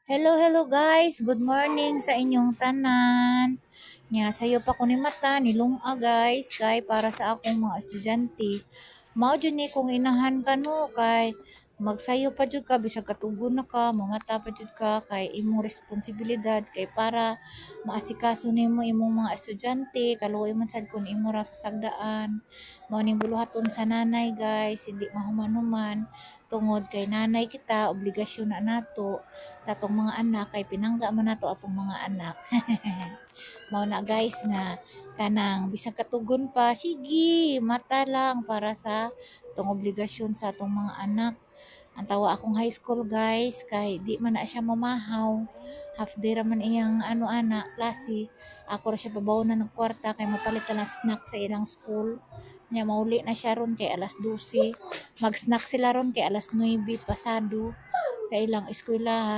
Hello, hello guys. Good morning sa inyong tanan. Nya sayo pa ko ni mata ni lunga guys kay para sa akong mga estudyante. Mao jud ni kung inahan kano kay magsayo pa jud ka bisag katugon na ka, mamata pa jud ka kay imong responsibilidad kay para maasikaso nimo imong mga estudyante, kaluoy man sad kun imo ra pasagdaan. Mao ning buluhaton sa nanay guys, hindi mahuman-human tungod kay nanay kita, obligasyon na nato sa atong mga anak kay pinangga man nato atong mga anak. Mao na guys nga kanang bisag katugon pa, sige, mata lang para sa atong obligasyon sa atong mga anak. Ang tawa akong high school guys kay di man na siya mamahaw. Half day ra man iyang ano ana klase. Ako ra siya pabaw ng kwarta kay mapalit na snack sa ilang school. Nya mauli na siya ron kay alas 12. Mag-snack sila ron kay alas 9 pasado sa ilang eskwelahan.